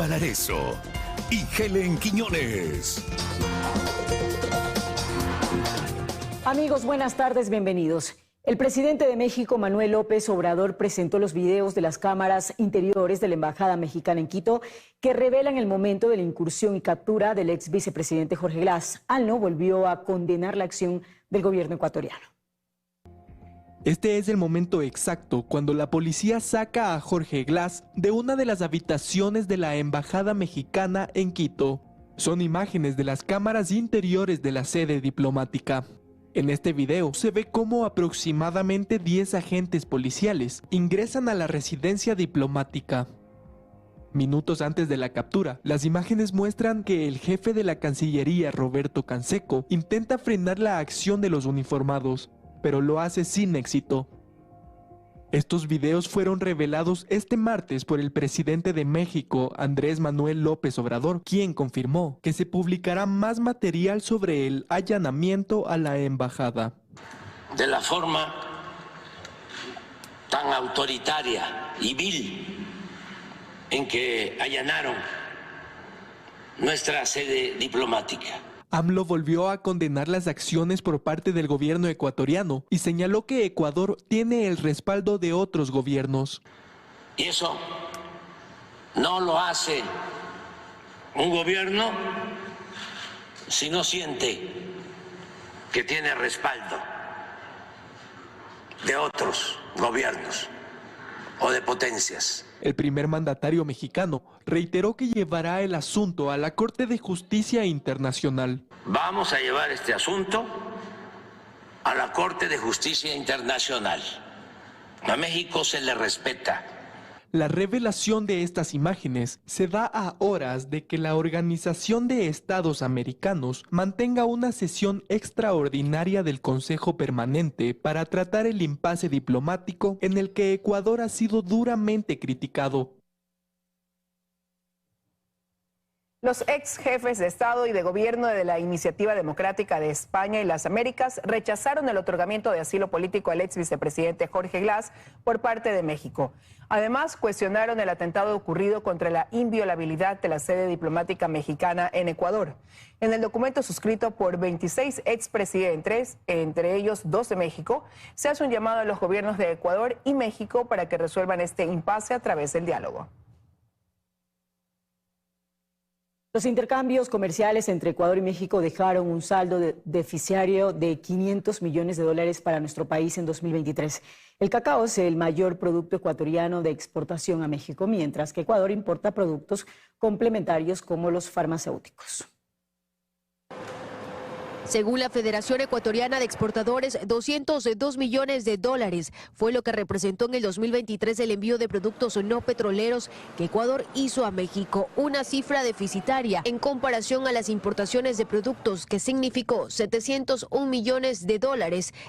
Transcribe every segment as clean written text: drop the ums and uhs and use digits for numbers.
Valareso y Helen Quiñones. Amigos, buenas tardes, bienvenidos. El presidente de México, Manuel López Obrador, presentó los videos de las cámaras interiores de la Embajada Mexicana en Quito que revelan el momento de la incursión y captura del ex vicepresidente Jorge Glass. ALNO volvió a condenar la acción del gobierno ecuatoriano. Este es el momento exacto cuando la policía saca a Jorge Glass de una de las habitaciones de la Embajada Mexicana en Quito. Son imágenes de las cámaras interiores de la sede diplomática. En este video se ve cómo aproximadamente 10 agentes policiales ingresan a la residencia diplomática. Minutos antes de la captura, las imágenes muestran que el jefe de la Cancillería, Roberto Canseco, intenta frenar la acción de los uniformados, pero lo hace sin éxito. Estos videos fueron revelados este martes por el presidente de México, Andrés Manuel López Obrador, quien confirmó que se publicará más material sobre el allanamiento a la embajada. De la forma tan autoritaria y vil en que allanaron nuestra sede diplomática. AMLO volvió a condenar las acciones por parte del gobierno ecuatoriano y señaló que Ecuador tiene el respaldo de otros gobiernos. Y eso no lo hace un gobierno si no siente que tiene respaldo de otros gobiernos o de potencias. El primer mandatario mexicano reiteró que llevará el asunto a la Corte de Justicia Internacional. Vamos a llevar este asunto a la Corte de Justicia Internacional. A México se le respeta. La revelación de estas imágenes se da a horas de que la Organización de Estados Americanos mantenga una sesión extraordinaria del Consejo Permanente para tratar el impasse diplomático en el que Ecuador ha sido duramente criticado. Los ex jefes de Estado y de Gobierno de la Iniciativa Democrática de España y las Américas rechazaron el otorgamiento de asilo político al ex vicepresidente Jorge Glass por parte de México. Además, cuestionaron el atentado ocurrido contra la inviolabilidad de la sede diplomática mexicana en Ecuador. En el documento suscrito por 26 expresidentes, entre ellos 2 de México, se hace un llamado a los gobiernos de Ecuador y México para que resuelvan este impasse a través del diálogo. Los intercambios comerciales entre Ecuador y México dejaron un saldo deficitario de $500 millones para nuestro país en 2023. El cacao es el mayor producto ecuatoriano de exportación a México, mientras que Ecuador importa productos complementarios como los farmacéuticos. Según la Federación Ecuatoriana de Exportadores, $202 millones fue lo que representó en el 2023 el envío de productos no petroleros que Ecuador hizo a México, una cifra deficitaria en comparación a las importaciones de productos, que significó $701 millones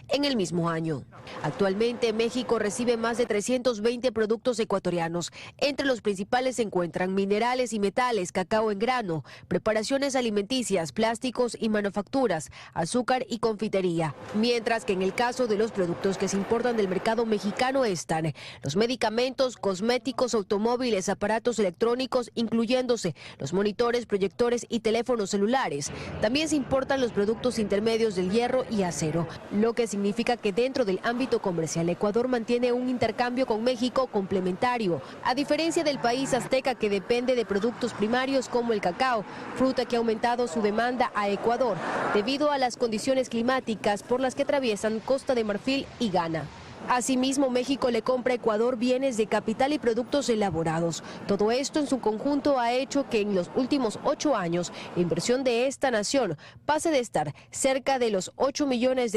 en el mismo año. Actualmente México recibe más de 320 productos ecuatorianos. Entre los principales se encuentran minerales y metales, cacao en grano, preparaciones alimenticias, plásticos y manufacturas, azúcar y confitería, mientras que en el caso de los productos que se importan del mercado mexicano están los medicamentos, cosméticos, automóviles, aparatos electrónicos, incluyéndose los monitores, proyectores y teléfonos celulares. También se importan los productos intermedios del hierro y acero, lo que significa que dentro del ámbito comercial Ecuador mantiene un intercambio con México complementario, a diferencia del país azteca, que depende de productos primarios como el cacao, fruta que ha aumentado su demanda a Ecuador debido a las condiciones climáticas por las que atraviesan Costa de Marfil y Ghana. Asimismo, México le compra a Ecuador bienes de capital y productos elaborados. Todo esto en su conjunto ha hecho que en los últimos 8 años la inversión de esta nación pase de estar cerca de los $8 millones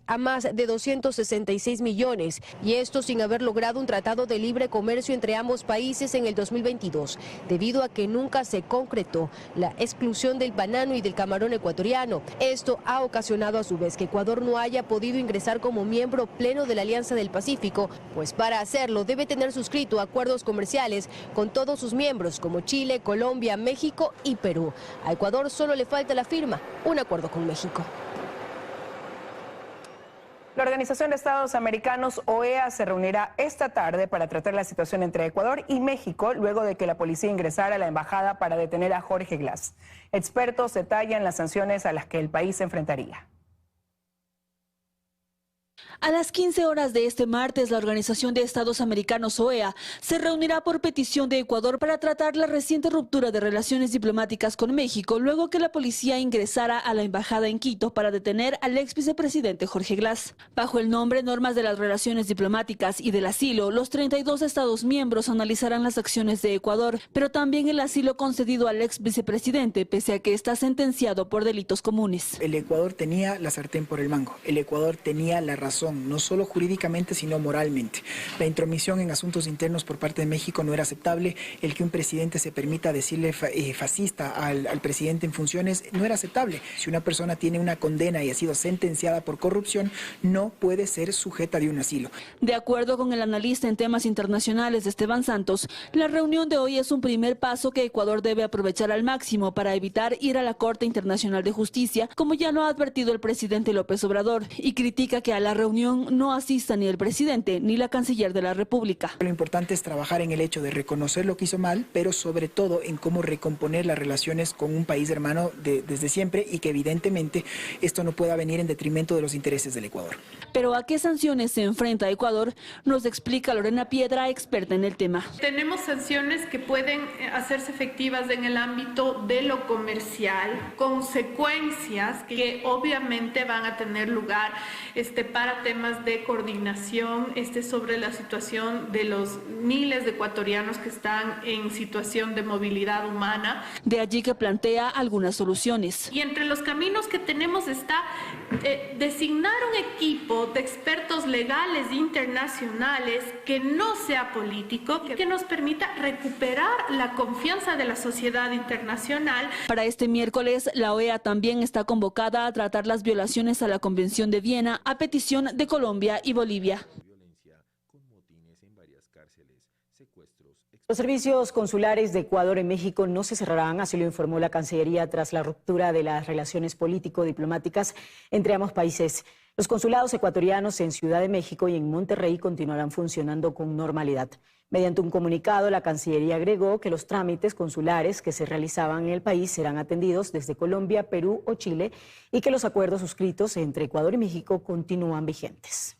a más de 266 millones, y esto sin haber logrado un tratado de libre comercio entre ambos países en el 2022, debido a que nunca se concretó la exclusión del banano y del camarón ecuatoriano. Esto ha ocasionado a su vez que Ecuador no haya podido ingresar como miembro pleno de la Alianza del Pacífico, pues para hacerlo debe tener suscrito acuerdos comerciales con todos sus miembros como Chile, Colombia, México y Perú. A Ecuador solo le falta la firma, un acuerdo con México. La Organización de Estados Americanos, OEA, se reunirá esta tarde para tratar la situación entre Ecuador y México luego de que la policía ingresara a la embajada para detener a Jorge Glass. Expertos detallan las sanciones a las que el país se enfrentaría. A las 15 horas de este martes, la Organización de Estados Americanos, OEA, se reunirá por petición de Ecuador para tratar la reciente ruptura de relaciones diplomáticas con México, luego que la policía ingresara a la embajada en Quito para detener al ex vicepresidente Jorge Glass. Bajo el nombre Normas de las Relaciones Diplomáticas y del Asilo, los 32 Estados miembros analizarán las acciones de Ecuador, pero también el asilo concedido al ex vicepresidente, pese a que está sentenciado por delitos comunes. El Ecuador tenía la sartén por el mango, el Ecuador tenía la razón, no solo jurídicamente, sino moralmente. La intromisión en asuntos internos por parte de México no era aceptable. El que un presidente se permita decirle fascista al presidente en funciones no era aceptable. Si una persona tiene una condena y ha sido sentenciada por corrupción, no puede ser sujeta de un asilo. De acuerdo con el analista en temas internacionales Esteban Santos, la reunión de hoy es un primer paso que Ecuador debe aprovechar al máximo para evitar ir a la Corte Internacional de Justicia, como ya lo ha advertido el presidente López Obrador, y critica que a la reunión no asista ni el presidente ni la canciller de la República. Lo importante es trabajar en el hecho de reconocer lo que hizo mal, pero sobre todo en cómo recomponer las relaciones con un país hermano desde siempre, y que evidentemente esto no pueda venir en detrimento de los intereses del Ecuador. Pero ¿a qué sanciones se enfrenta Ecuador? Nos explica Lorena Piedra, experta en el tema. Tenemos sanciones que pueden hacerse efectivas en el ámbito de lo comercial, consecuencias que obviamente van a tener lugar para temas de coordinación sobre la situación de los miles de ecuatorianos que están en situación de movilidad humana. De allí que plantea algunas soluciones. Y entre los caminos que tenemos está designar un equipo de expertos legales internacionales que no sea político, que nos permita recuperar la confianza de la sociedad internacional. Para este miércoles, la OEA también está convocada a tratar las violaciones a la Convención de Viena a petición de Colombia y Bolivia. Los servicios consulares de Ecuador en México no se cerrarán, así lo informó la Cancillería tras la ruptura de las relaciones político-diplomáticas entre ambos países. Los consulados ecuatorianos en Ciudad de México y en Monterrey continuarán funcionando con normalidad. Mediante un comunicado, la Cancillería agregó que los trámites consulares que se realizaban en el país serán atendidos desde Colombia, Perú o Chile, y que los acuerdos suscritos entre Ecuador y México continúan vigentes.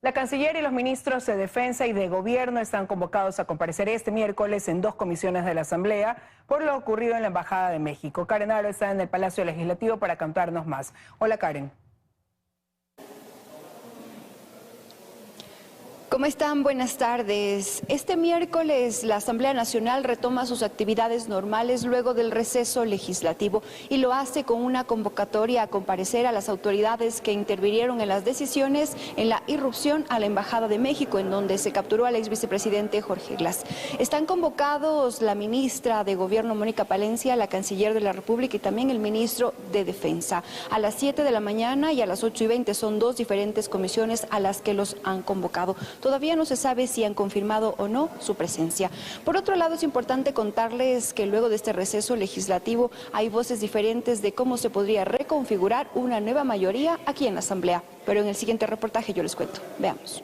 La canciller y los ministros de Defensa y de Gobierno están convocados a comparecer este miércoles en 2 comisiones de la Asamblea por lo ocurrido en la Embajada de México. Karen Aro está en el Palacio Legislativo para contarnos más. Hola, Karen. ¿Cómo están? Buenas tardes. Este miércoles la Asamblea Nacional retoma sus actividades normales luego del receso legislativo y lo hace con una convocatoria a comparecer a las autoridades que intervinieron en las decisiones en la irrupción a la Embajada de México, en donde se capturó al ex vicepresidente Jorge Glass. Están convocados la ministra de Gobierno Mónica Palencia, la canciller de la República y también el ministro de Defensa. A las 7 de la mañana y a las 8:20 son 2 diferentes comisiones a las que los han convocado. Todavía no se sabe si han confirmado o no su presencia. Por otro lado, es importante contarles que luego de este receso legislativo hay voces diferentes de cómo se podría reconfigurar una nueva mayoría aquí en la Asamblea. Pero en el siguiente reportaje yo les cuento. Veamos.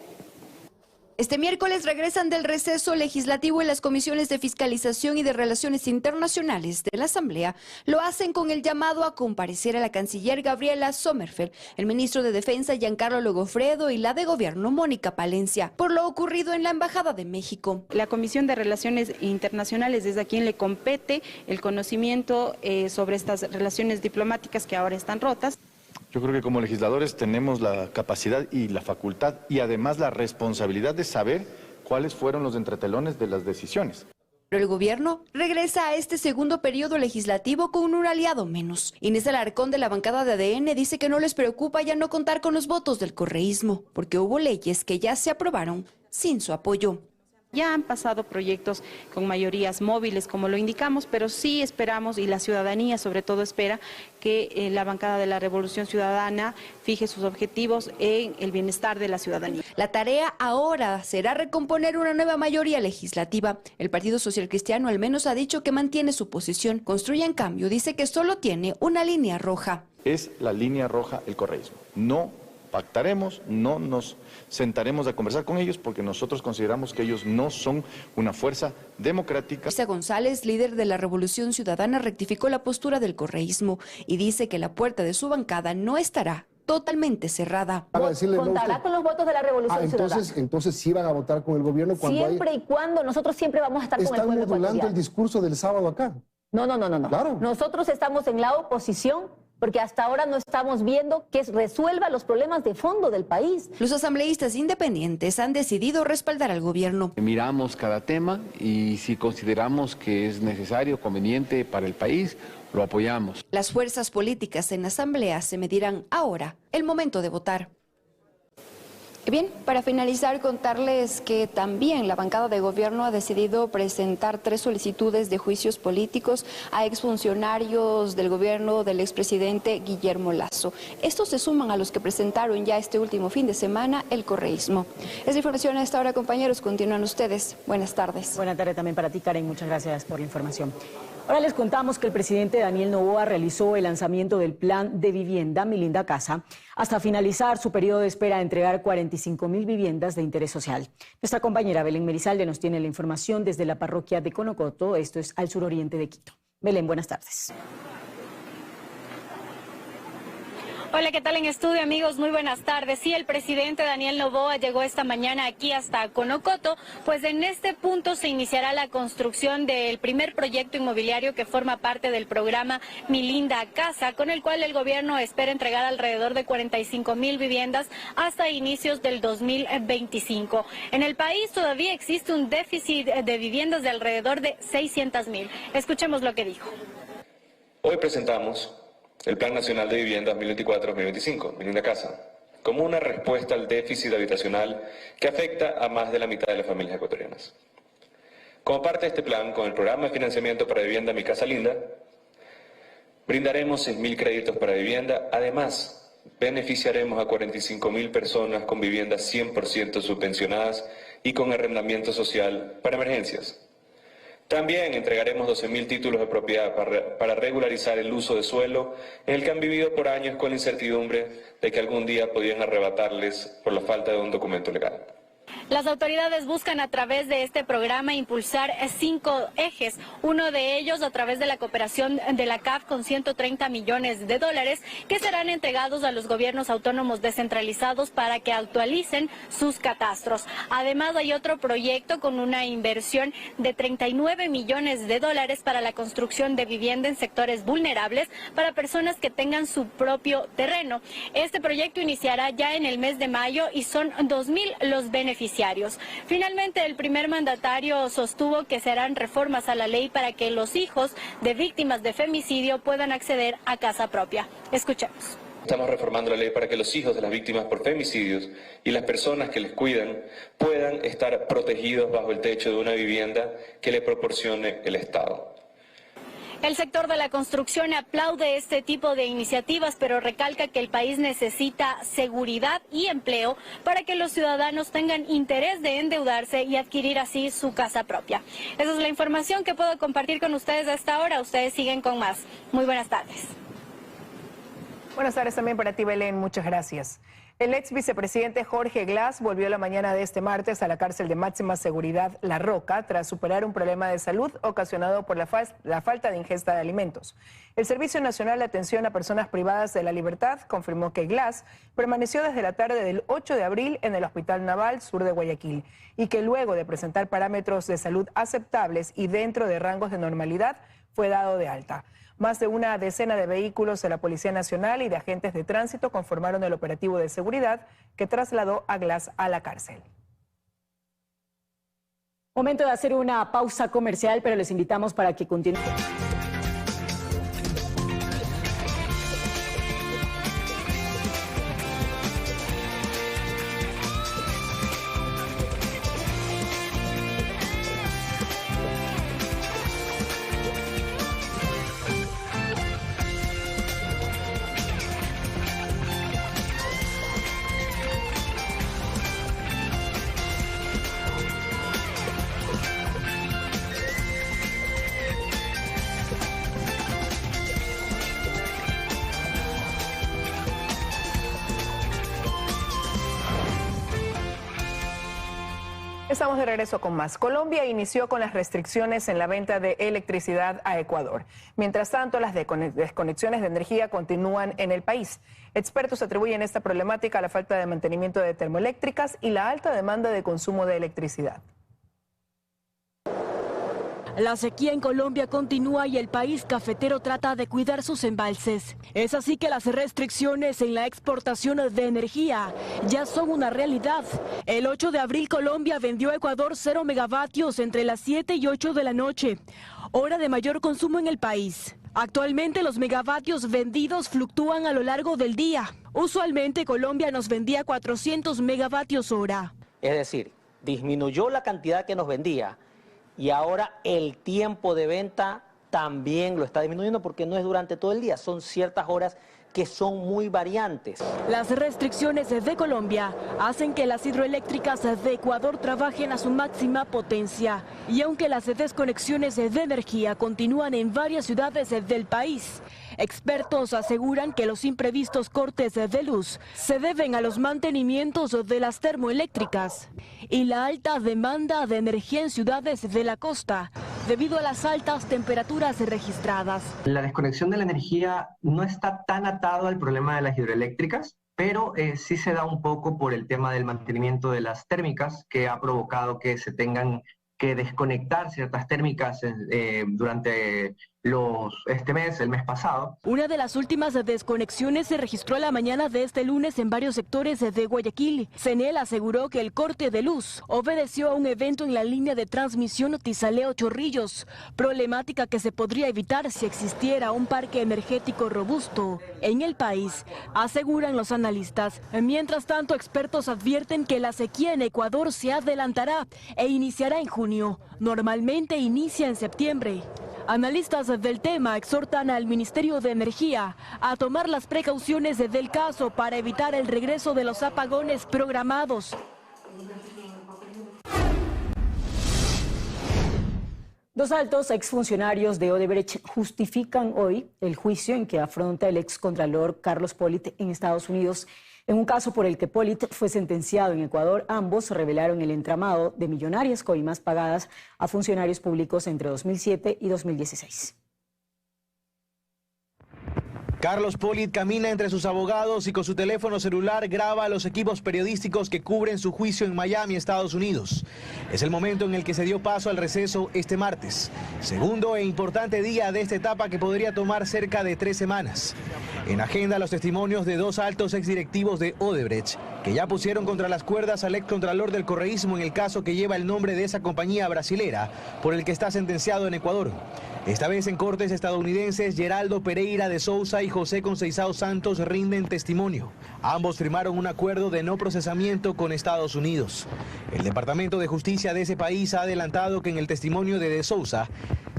Este miércoles regresan del receso legislativo en las comisiones de fiscalización y de relaciones internacionales de la Asamblea. Lo hacen con el llamado a comparecer a la canciller Gabriela Sommerfeld, el ministro de Defensa Giancarlo Logofredo y la de Gobierno Mónica Palencia, por lo ocurrido en la Embajada de México. La Comisión de Relaciones Internacionales es a quien le compete el conocimiento sobre estas relaciones diplomáticas que ahora están rotas. Yo creo que como legisladores tenemos la capacidad y la facultad y además la responsabilidad de saber cuáles fueron los entretelones de las decisiones. Pero el gobierno regresa a este segundo periodo legislativo con un aliado menos. Inés Alarcón, de la bancada de ADN, dice que no les preocupa ya no contar con los votos del correísmo, porque hubo leyes que ya se aprobaron sin su apoyo. Ya han pasado proyectos con mayorías móviles, como lo indicamos, pero sí esperamos, y la ciudadanía sobre todo espera, que la bancada de la Revolución Ciudadana fije sus objetivos en el bienestar de la ciudadanía. La tarea ahora será recomponer una nueva mayoría legislativa. El Partido Social Cristiano al menos ha dicho que mantiene su posición. Construye en cambio, dice que solo tiene una línea roja. Es la línea roja el correísmo. No pactaremos, no nos sentaremos a conversar con ellos porque nosotros consideramos que ellos no son una fuerza democrática. Luisa González, líder de la Revolución Ciudadana, rectificó la postura del correísmo y dice que la puerta de su bancada no estará totalmente cerrada. ¿Contará con los votos de la Revolución Ciudadana? Entonces sí van a votar con el gobierno cuando siempre y cuando nosotros siempre vamos a estar con el pueblo ecuatoriano. Están modulando el discurso del sábado acá. No. Claro. Nosotros estamos en la oposición porque hasta ahora no estamos viendo que resuelva los problemas de fondo del país. Los asambleístas independientes han decidido respaldar al gobierno. Miramos cada tema y si consideramos que es necesario, conveniente para el país, lo apoyamos. Las fuerzas políticas en asamblea se medirán ahora, el momento de votar. Bien, para finalizar, contarles que también la bancada de gobierno ha decidido presentar 3 solicitudes de juicios políticos a exfuncionarios del gobierno del expresidente Guillermo Lasso. Estos se suman a los que presentaron ya este último fin de semana el correísmo. Es la información a esta hora, compañeros. Continúan ustedes. Buenas tardes. Buenas tardes también para ti, Karen. Muchas gracias por la información. Ahora les contamos que el presidente Daniel Noboa realizó el lanzamiento del plan de vivienda Mi Linda Casa hasta finalizar su periodo de espera de entregar 45.000 viviendas de interés social. Nuestra compañera Belén Merizalde nos tiene la información desde la parroquia de Conocoto, esto es al suroriente de Quito. Belén, buenas tardes. Hola, ¿qué tal en estudio, amigos? Muy buenas tardes. Sí, el presidente Daniel Noboa llegó esta mañana aquí hasta Conocoto, pues en este punto se iniciará la construcción del primer proyecto inmobiliario que forma parte del programa Mi Linda Casa, con el cual el gobierno espera entregar alrededor de 45.000 viviendas hasta inicios del 2025. En el país todavía existe un déficit de viviendas de alrededor de 600.000. Escuchemos lo que dijo. Hoy presentamos el Plan Nacional de Vivienda 2024-2025, Mi Linda Casa, como una respuesta al déficit habitacional que afecta a más de la mitad de las familias ecuatorianas. Como parte de este plan, con el programa de financiamiento para vivienda Mi Casa Linda, brindaremos 6.000 créditos para vivienda. Además, beneficiaremos a 45.000 personas con viviendas 100% subvencionadas y con arrendamiento social para emergencias. También entregaremos 12.000 títulos de propiedad para regularizar el uso de suelo en el que han vivido por años con la incertidumbre de que algún día podrían arrebatarles por la falta de un documento legal. Las autoridades buscan a través de este programa impulsar 5 ejes, uno de ellos a través de la cooperación de la CAF con 130 millones de dólares que serán entregados a los gobiernos autónomos descentralizados para que actualicen sus catastros. Además hay otro proyecto con una inversión de 39 millones de dólares para la construcción de vivienda en sectores vulnerables para personas que tengan su propio terreno. Este proyecto iniciará ya en el mes de mayo y son 2.000 los beneficiarios. Finalmente, el primer mandatario sostuvo que se harán reformas a la ley para que los hijos de víctimas de femicidio puedan acceder a casa propia. Escuchemos. Estamos reformando la ley para que los hijos de las víctimas por femicidios y las personas que les cuidan puedan estar protegidos bajo el techo de una vivienda que le proporcione el Estado. El sector de la construcción aplaude este tipo de iniciativas, pero recalca que el país necesita seguridad y empleo para que los ciudadanos tengan interés de endeudarse y adquirir así su casa propia. Esa es la información que puedo compartir con ustedes a esta hora. Ustedes siguen con más. Muy buenas tardes. Buenas tardes también para ti, Belén. Muchas gracias. El ex vicepresidente Jorge Glass volvió la mañana de este martes a la cárcel de máxima seguridad La Roca tras superar un problema de salud ocasionado por la falta de ingesta de alimentos. El Servicio Nacional de Atención a Personas Privadas de la Libertad confirmó que Glass permaneció desde la tarde del 8 de abril en el Hospital Naval Sur de Guayaquil y que luego de presentar parámetros de salud aceptables y dentro de rangos de normalidad fue dado de alta. Más de una decena de vehículos de la Policía Nacional y de agentes de tránsito conformaron el operativo de seguridad que trasladó a Glass a la cárcel. Momento de hacer una pausa comercial, pero les invitamos para que continúen. Estamos de regreso con más. Colombia inició con las restricciones en la venta de electricidad a Ecuador. Mientras tanto, las desconexiones de energía continúan en el país. Expertos atribuyen esta problemática a la falta de mantenimiento de termoeléctricas y la alta demanda de consumo de electricidad. La sequía en Colombia continúa y el país cafetero trata de cuidar sus embalses. Es así que las restricciones en la exportación de energía ya son una realidad. El 8 de abril Colombia vendió a Ecuador 0 megavatios entre las 7 y 8 de la noche, hora de mayor consumo en el país. Actualmente los megavatios vendidos fluctúan a lo largo del día. Usualmente Colombia nos vendía 400 megavatios hora. Es decir, disminuyó la cantidad que nos vendía. Y ahora el tiempo de venta también lo está disminuyendo porque no es durante todo el día, son ciertas horas que son muy variantes. Las restricciones de Colombia hacen que las hidroeléctricas de Ecuador trabajen a su máxima potencia. Y aunque las desconexiones de energía continúan en varias ciudades del país, expertos aseguran que los imprevistos cortes de luz se deben a los mantenimientos de las termoeléctricas y la alta demanda de energía en ciudades de la costa debido a las altas temperaturas registradas. La desconexión de la energía no está tan atado al problema de las hidroeléctricas, pero sí se da un poco por el tema del mantenimiento de las térmicas, que ha provocado que se tengan que desconectar ciertas térmicas durante el mes pasado. Una de las últimas desconexiones se registró a la mañana de este lunes en varios sectores de Guayaquil. CENEL aseguró que el corte de luz obedeció a un evento en la línea de transmisión Tizaleo-Chorrillos, problemática que se podría evitar si existiera un parque energético robusto en el país, aseguran los analistas. Mientras tanto, expertos advierten que la sequía en Ecuador se adelantará e iniciará en junio. Normalmente inicia en septiembre. Analistas del tema exhortan al Ministerio de Energía a tomar las precauciones del caso para evitar el regreso de los apagones programados. Dos altos exfuncionarios de Odebrecht justifican hoy el juicio en que afronta el excontralor Carlos Pollitt en Estados Unidos. En un caso por el que Pollitt fue sentenciado en Ecuador, ambos revelaron el entramado de millonarias coimas pagadas a funcionarios públicos entre 2007 y 2016. Carlos Pollitt camina entre sus abogados y con su teléfono celular graba a los equipos periodísticos que cubren su juicio en Miami, Estados Unidos. Es el momento en el que se dio paso al receso este martes, segundo e importante día de esta etapa que podría tomar cerca de 3 semanas. En agenda los testimonios de dos altos exdirectivos de Odebrecht, que ya pusieron contra las cuerdas al excontralor del correísmo en el caso que lleva el nombre de esa compañía brasilera, por el que está sentenciado en Ecuador. Esta vez en cortes estadounidenses, Geraldo Pereira de Sousa y José Conceizao Santos rinden testimonio. Ambos firmaron un acuerdo de no procesamiento con Estados Unidos. El Departamento de Justicia de ese país ha adelantado que en el testimonio de Sousa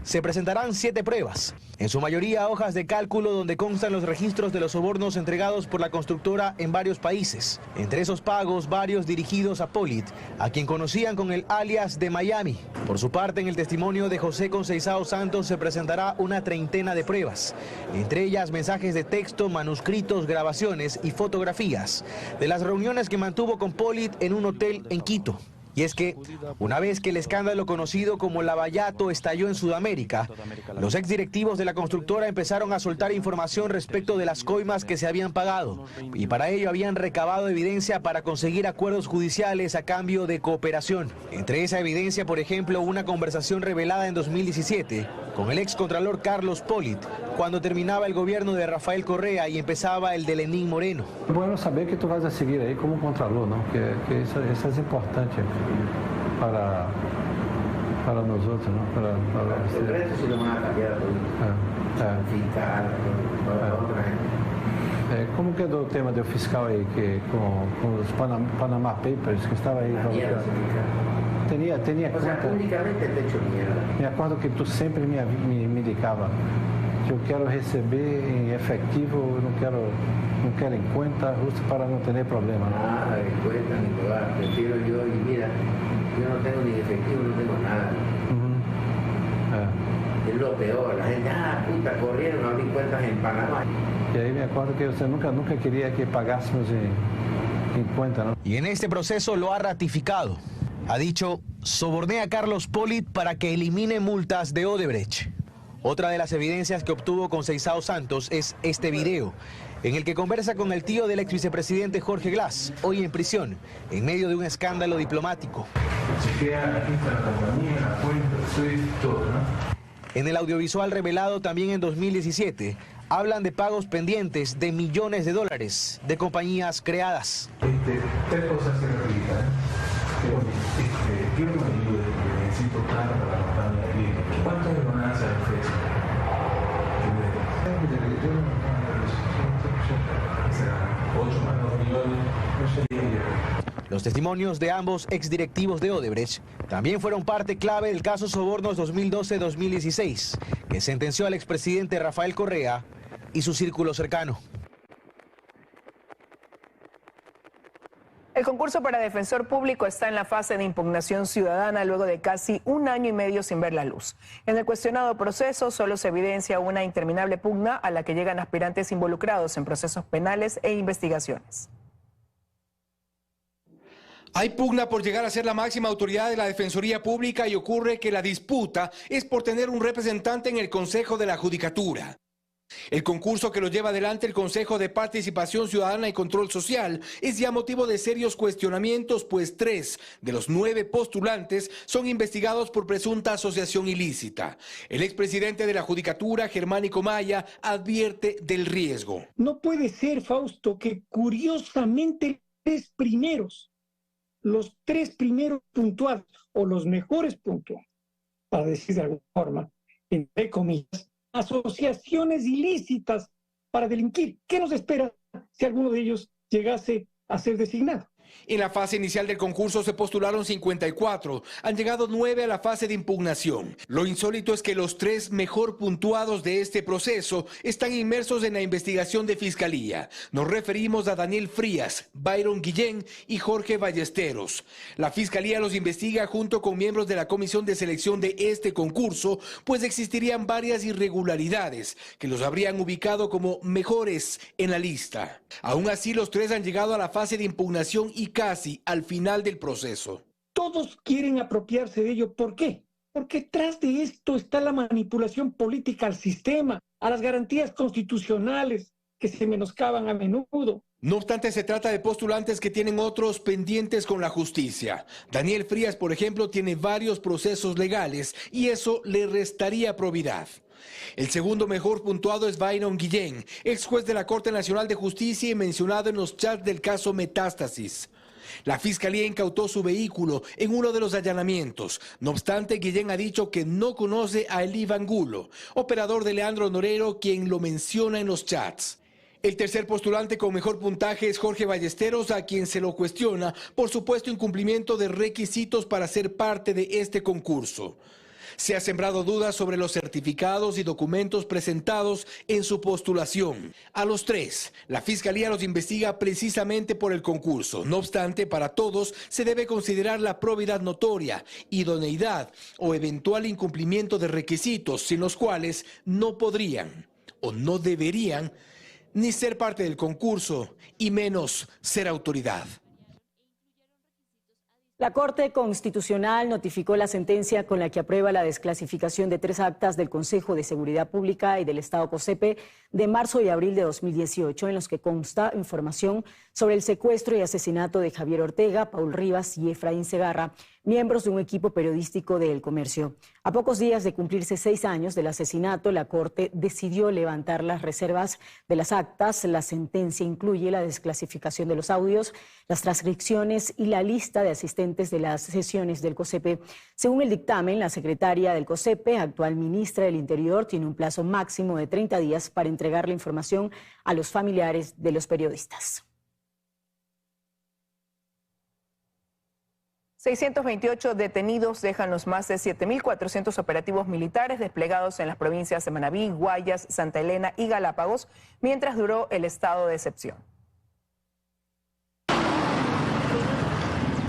se presentarán 7 pruebas, en su mayoría hojas de cálculo donde constan los registros de los sobornos entregados por la constructora en varios países. Entre esos pagos, varios dirigidos a Pollitt, a quien conocían con el alias de Miami. Por su parte, en el testimonio de José Conceizao Santos se presentará una treintena de pruebas, entre ellas mensajes de texto, manuscritos, grabaciones y fotografías de las reuniones que mantuvo con Pollitt en un hotel en Quito. Y es que, una vez que el escándalo conocido como Lavallato estalló en Sudamérica, los exdirectivos de la constructora empezaron a soltar información respecto de las coimas que se habían pagado, y para ello habían recabado evidencia para conseguir acuerdos judiciales a cambio de cooperación. Entre esa evidencia, por ejemplo, una conversación revelada en 2017 con el excontralor Carlos Pollitt, cuando terminaba el gobierno de Rafael Correa y empezaba el de Lenín Moreno. Bueno saber que tú vas a seguir ahí como contralor, ¿no? Que eso es importante para nosotros, ¿no? Para el resto sí lo van a cambiar ¿Cómo quedó el tema del fiscal ahí que con los Panama Papers que estaba ahí? Tenía o sea, públicamente te hecho mierda. Me acuerdo que tú siempre me indicaba: yo quiero recibir en efectivo, no quiero en cuenta, justo para no tener problemas. Nada de cuenta ni probar, prefiero yo, y mira, yo no tengo ni efectivo, no tengo nada. Es lo peor, la gente, puta, corrieron, abrí cuentas en Panamá. Y ahí me acuerdo que usted nunca quería que pagásemos en cuenta, ¿no? Y en este proceso lo ha ratificado. Ha dicho, soborné a Carlos Polit para que elimine multas de Odebrecht. Otra de las evidencias que obtuvo Conceizao Santos es este video, en el que conversa con el tío del ex vicepresidente Jorge Glass, hoy en prisión, en medio de un escándalo diplomático. En el audiovisual revelado también en 2017, hablan de pagos pendientes de millones de dólares de compañías creadas. Tres cosas que replican. Quiero que me ayude, porque necesito plata para la campaña de bien. ¿Cuánto le van a hacer al FES? Los testimonios de ambos exdirectivos de Odebrecht también fueron parte clave del caso Sobornos 2012-2016, que sentenció al expresidente Rafael Correa y su círculo cercano. El concurso para defensor público está en la fase de impugnación ciudadana luego de casi 1 año y medio sin ver la luz. En el cuestionado proceso solo se evidencia una interminable pugna a la que llegan aspirantes involucrados en procesos penales e investigaciones. Hay pugna por llegar a ser la máxima autoridad de la Defensoría Pública y ocurre que la disputa es por tener un representante en el Consejo de la Judicatura. El concurso que lo lleva adelante el Consejo de Participación Ciudadana y Control Social es ya motivo de serios cuestionamientos, pues 3 de los 9 postulantes son investigados por presunta asociación ilícita. El expresidente de la Judicatura, Germánico Maya, advierte del riesgo. No puede ser, Fausto, que curiosamente los tres primeros puntuados, o los mejores puntuados, para decir de alguna forma, entre comillas, asociaciones ilícitas para delinquir. ¿Qué nos espera si alguno de ellos llegase a ser designado? En la fase inicial del concurso se postularon 54, han llegado 9 a la fase de impugnación. Lo insólito es que los 3 mejor puntuados de este proceso están inmersos en la investigación de Fiscalía. Nos referimos a Daniel Frías, Byron Guillén y Jorge Ballesteros. La Fiscalía los investiga junto con miembros de la comisión de selección de este concurso, pues existirían varias irregularidades que los habrían ubicado como mejores en la lista. Aún así, los 3 han llegado a la fase de impugnación y casi al final del proceso. Todos quieren apropiarse de ello. ¿Por qué? Porque tras de esto está la manipulación política al sistema, a las garantías constitucionales que se menoscaban a menudo. No obstante, se trata de postulantes que tienen otros pendientes con la justicia. Daniel Frías, por ejemplo, tiene varios procesos legales y eso le restaría probidad. El segundo mejor puntuado es Byron Guillén, ex juez de la Corte Nacional de Justicia y mencionado en los chats del caso Metástasis. La Fiscalía incautó su vehículo en uno de los allanamientos. No obstante, Guillén ha dicho que no conoce a Elí Angulo, operador de Leandro Norero, quien lo menciona en los chats. El tercer postulante con mejor puntaje es Jorge Ballesteros, a quien se lo cuestiona por supuesto incumplimiento de requisitos para ser parte de este concurso. Se ha sembrado dudas sobre los certificados y documentos presentados en su postulación. A los 3, la Fiscalía los investiga precisamente por el concurso. No obstante, para todos se debe considerar la probidad notoria, idoneidad o eventual incumplimiento de requisitos sin los cuales no podrían o no deberían ni ser parte del concurso y menos ser autoridad. La Corte Constitucional notificó la sentencia con la que aprueba la desclasificación de 3 actas del Consejo de Seguridad Pública y del Estado COSEPE de marzo y abril de 2018, en los que consta información sobre el secuestro y asesinato de Javier Ortega, Paul Rivas y Efraín Segarra, miembros de un equipo periodístico de El Comercio. A pocos días de cumplirse 6 años del asesinato, la Corte decidió levantar las reservas de las actas. La sentencia incluye la desclasificación de los audios, las transcripciones y la lista de asistentes de las sesiones del COSEPE. Según el dictamen, la secretaria del COSEPE, actual ministra del Interior, tiene un plazo máximo de 30 días para entregar la información a los familiares de los periodistas. 628 detenidos dejan los más de 7.400 operativos militares desplegados en las provincias de Manabí, Guayas, Santa Elena y Galápagos, mientras duró el estado de excepción.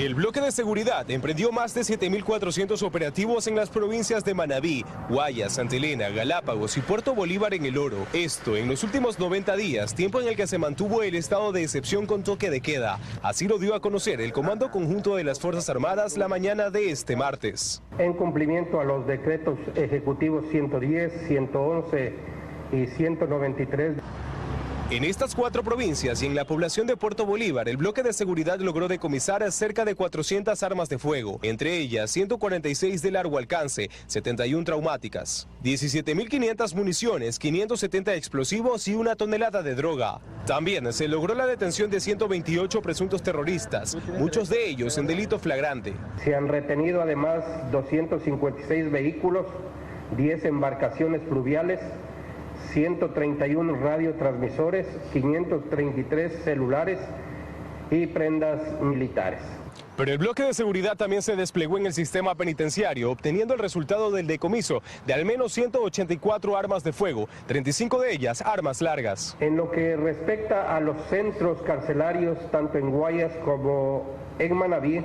El bloque de seguridad emprendió más de 7.400 operativos en las provincias de Manabí, Guayas, Santa Elena, Galápagos y Puerto Bolívar en El Oro. Esto en los últimos 90 días, tiempo en el que se mantuvo el estado de excepción con toque de queda. Así lo dio a conocer el Comando Conjunto de las Fuerzas Armadas la mañana de este martes. En cumplimiento a los decretos ejecutivos 110, 111 y 193. En estas 4 provincias y en la población de Puerto Bolívar, el bloque de seguridad logró decomisar cerca de 400 armas de fuego, entre ellas 146 de largo alcance, 71 traumáticas, 17.500 municiones, 570 explosivos y 1 tonelada de droga. También se logró la detención de 128 presuntos terroristas, muchos de ellos en delito flagrante. Se han retenido además 256 vehículos, 10 embarcaciones fluviales, 131 radiotransmisores, 533 celulares y prendas militares. Pero el bloque de seguridad también se desplegó en el sistema penitenciario, obteniendo el resultado del decomiso de al menos 184 armas de fuego, 35 de ellas armas largas. En lo que respecta a los centros carcelarios, tanto en Guayas como en Manabí,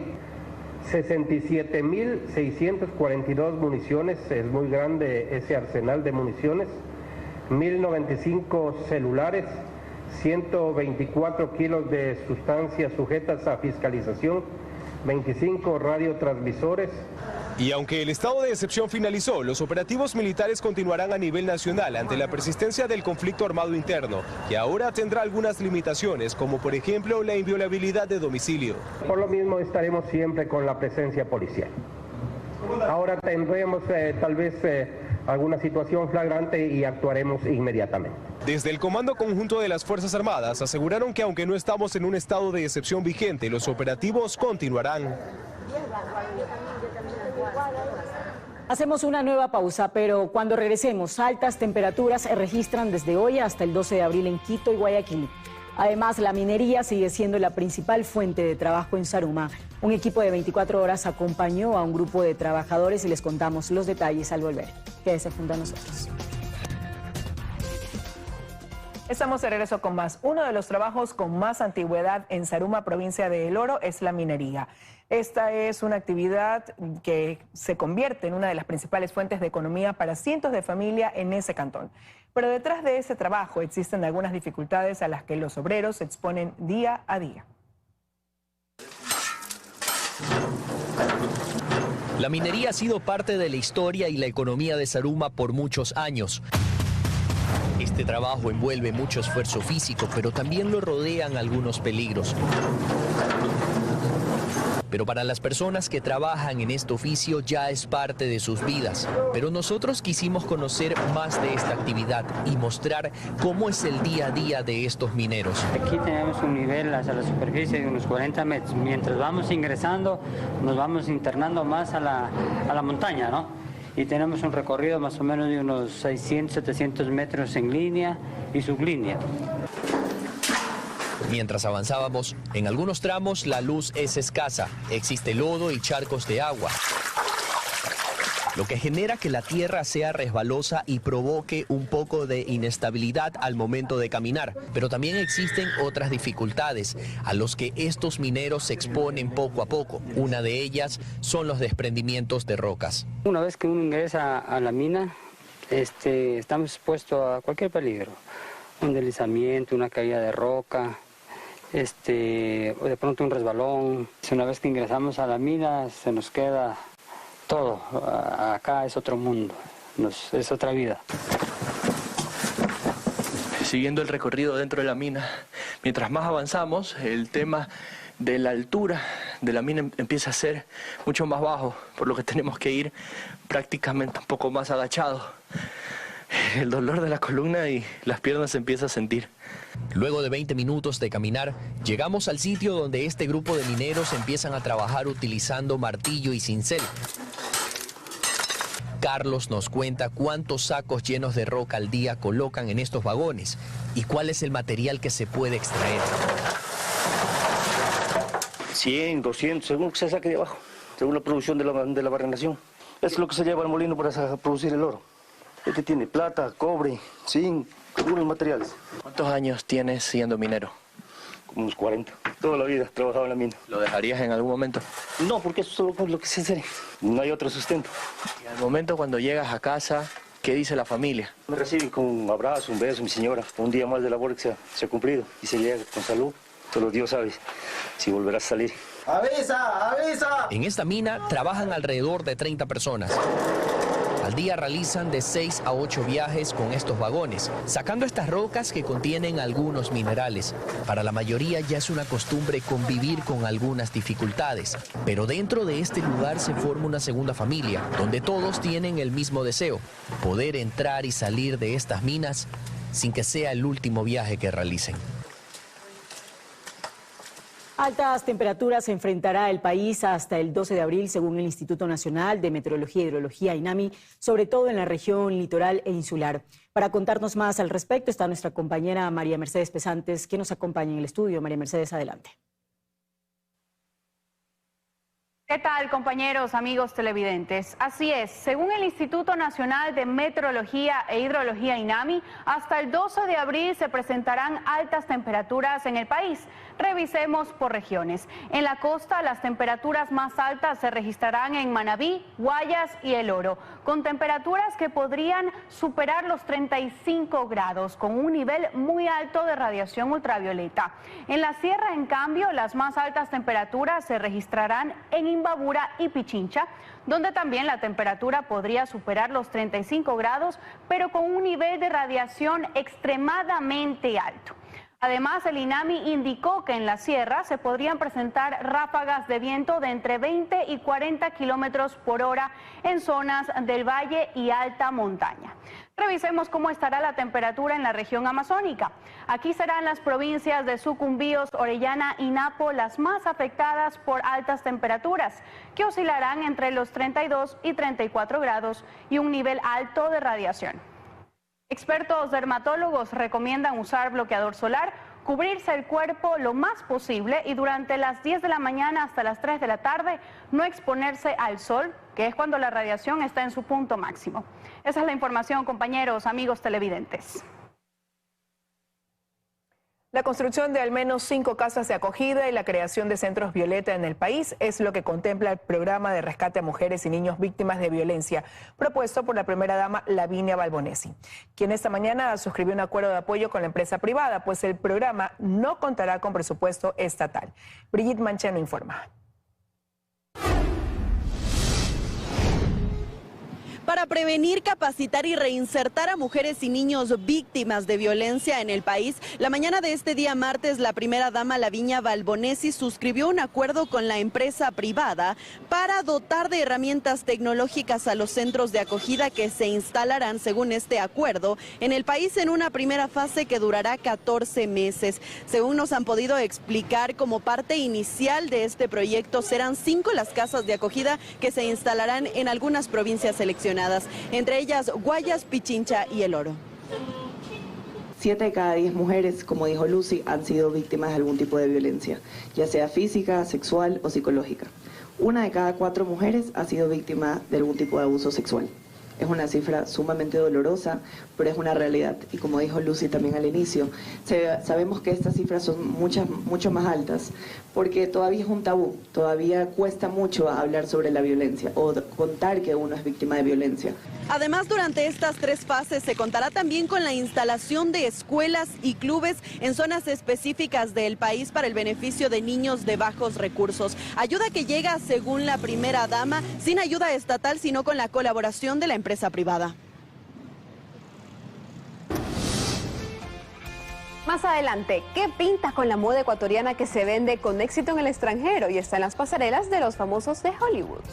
67.642 municiones, es muy grande ese arsenal de municiones, 1.095 celulares, 124 kilos de sustancias sujetas a fiscalización, 25 radiotransmisores. Y aunque el estado de excepción finalizó, los operativos militares continuarán a nivel nacional ante la persistencia del conflicto armado interno, que ahora tendrá algunas limitaciones, como por ejemplo la inviolabilidad de domicilio. Por lo mismo estaremos siempre con la presencia policial. Ahora tendremos tal vez alguna situación flagrante y actuaremos inmediatamente. Desde el Comando Conjunto de las Fuerzas Armadas aseguraron que aunque no estamos en un estado de excepción vigente, los operativos continuarán. Hacemos una nueva pausa, pero cuando regresemos, altas temperaturas se registran desde hoy hasta el 12 de abril en Quito y Guayaquil. Además, la minería sigue siendo la principal fuente de trabajo en Zaruma. Un equipo de 24 horas acompañó a un grupo de trabajadores y les contamos los detalles al volver. Quédese junto a nosotros. Estamos de regreso con más. Uno de los trabajos con más antigüedad en Zaruma, provincia de El Oro, es la minería. Esta es una actividad que se convierte en una de las principales fuentes de economía para cientos de familias en ese cantón. Pero detrás de ese trabajo existen algunas dificultades a las que los obreros se exponen día a día. La minería ha sido parte de la historia y la economía de Zaruma por muchos años. Este trabajo envuelve mucho esfuerzo físico, pero también lo rodean algunos peligros. Pero para las personas que trabajan en este oficio ya es parte de sus vidas. Pero nosotros quisimos conocer más de esta actividad y mostrar cómo es el día a día de estos mineros. Aquí tenemos un nivel hacia la superficie de unos 40 metros. Mientras vamos ingresando, nos vamos internando más a la montaña, ¿no? Y tenemos un recorrido más o menos de unos 600, 700 metros en línea y sublínea. Mientras avanzábamos, en algunos tramos la luz es escasa, existe lodo y charcos de agua, lo que genera que la tierra sea resbalosa y provoque un poco de inestabilidad al momento de caminar. Pero también existen otras dificultades a los que estos mineros se exponen poco a poco. Una de ellas son los desprendimientos de rocas. Una vez que uno ingresa a la mina, estamos expuestos a cualquier peligro. Un deslizamiento, una caída de roca, o de pronto un resbalón. Una vez que ingresamos a la mina se nos queda todo. Acá es otro mundo, es otra vida. Siguiendo el recorrido dentro de la mina, mientras más avanzamos, el tema de la altura de la mina empieza a ser mucho más bajo, por lo que tenemos que ir prácticamente un poco más agachados. El dolor de la columna y las piernas se empieza a sentir. Luego de 20 minutos de caminar, llegamos al sitio donde este grupo de mineros empiezan a trabajar utilizando martillo y cincel. Carlos nos cuenta cuántos sacos llenos de roca al día colocan en estos vagones y cuál es el material que se puede extraer. 100, 200, según lo que se saque de abajo, según la producción de la barrenación. Es lo que se lleva al molino para producir el oro. Este tiene plata, cobre, zinc, algunos materiales. ¿Cuántos años tienes siendo minero? como unos 40. Toda la vida he trabajado en la mina. ¿Lo dejarías en algún momento? No, porque eso es lo que se hace. No hay otro sustento. Y al momento cuando llegas a casa, ¿qué dice la familia? Me reciben con un abrazo, un beso, mi señora. Un día más de labor que se ha cumplido y se llega con salud. Solo Dios sabe si volverás a salir. ¡Avisa! ¡Avisa! En esta mina trabajan alrededor de 30 personas. Al día realizan de 6 a 8 viajes con estos vagones, sacando estas rocas que contienen algunos minerales. Para la mayoría ya es una costumbre convivir con algunas dificultades, pero dentro de este lugar se forma una segunda familia, donde todos tienen el mismo deseo, poder entrar y salir de estas minas sin que sea el último viaje que realicen. Altas temperaturas se enfrentará el país hasta el 12 de abril, según el Instituto Nacional de Meteorología e Hidrología, INAMI, sobre todo en la región litoral e insular. Para contarnos más al respecto está nuestra compañera María Mercedes Pesantes, que nos acompaña en el estudio. María Mercedes, adelante. ¿Qué tal, compañeros, amigos televidentes? Así es, según el Instituto Nacional de Meteorología e Hidrología, INAMI, hasta el 12 de abril se presentarán altas temperaturas en el país. Revisemos por regiones. En la costa, las temperaturas más altas se registrarán en Manabí, Guayas y El Oro, con temperaturas que podrían superar los 35 grados, con un nivel muy alto de radiación ultravioleta. En la sierra, en cambio, las más altas temperaturas se registrarán en Imbabura y Pichincha, donde también la temperatura podría superar los 35 grados, pero con un nivel de radiación extremadamente alto. Además, el INAMI indicó que en la sierra se podrían presentar ráfagas de viento de entre 20 y 40 kilómetros por hora en zonas del valle y alta montaña. Revisemos cómo estará la temperatura en la región amazónica. Aquí serán las provincias de Sucumbíos, Orellana y Napo las más afectadas por altas temperaturas, que oscilarán entre los 32 y 34 grados y un nivel alto de radiación. Expertos dermatólogos recomiendan usar bloqueador solar, cubrirse el cuerpo lo más posible y durante las 10 de la mañana hasta las 3 de la tarde no exponerse al sol, que es cuando la radiación está en su punto máximo. Esa es la información, compañeros, amigos televidentes. La construcción de al menos 5 casas de acogida y la creación de centros Violeta en el país es lo que contempla el programa de rescate a mujeres y niños víctimas de violencia propuesto por la primera dama Lavinia Balbonesi, quien esta mañana suscribió un acuerdo de apoyo con la empresa privada, pues el programa no contará con presupuesto estatal. Brigitte Mancheno informa. Para prevenir, capacitar y reinsertar a mujeres y niños víctimas de violencia en el país, la mañana de este día martes, la primera dama Lavinia Balbonesi suscribió un acuerdo con la empresa privada para dotar de herramientas tecnológicas a los centros de acogida que se instalarán, según este acuerdo, en el país en una primera fase que durará 14 meses. Según nos han podido explicar, como parte inicial de este proyecto, serán 5 las casas de acogida que se instalarán en algunas provincias seleccionadas, entre ellas Guayas, Pichincha y El Oro. 7 de cada 10 mujeres, como dijo Lucy, han sido víctimas de algún tipo de violencia, ya sea física, sexual o psicológica. 1 de cada 4 mujeres ha sido víctima de algún tipo de abuso sexual. Es una cifra sumamente dolorosa, pero es una realidad. Y como dijo Lucy también al inicio, sabemos que estas cifras son mucho más altas, porque todavía es un tabú, todavía cuesta mucho hablar sobre la violencia o contar que uno es víctima de violencia. Además, durante estas 3 fases se contará también con la instalación de escuelas y clubes en zonas específicas del país para el beneficio de niños de bajos recursos. Ayuda que llega, según la primera dama, sin ayuda estatal, sino con la colaboración de la empresa privada. Más adelante, ¿qué pinta con la moda ecuatoriana que se vende con éxito en el extranjero y está en las pasarelas de los famosos de Hollywood?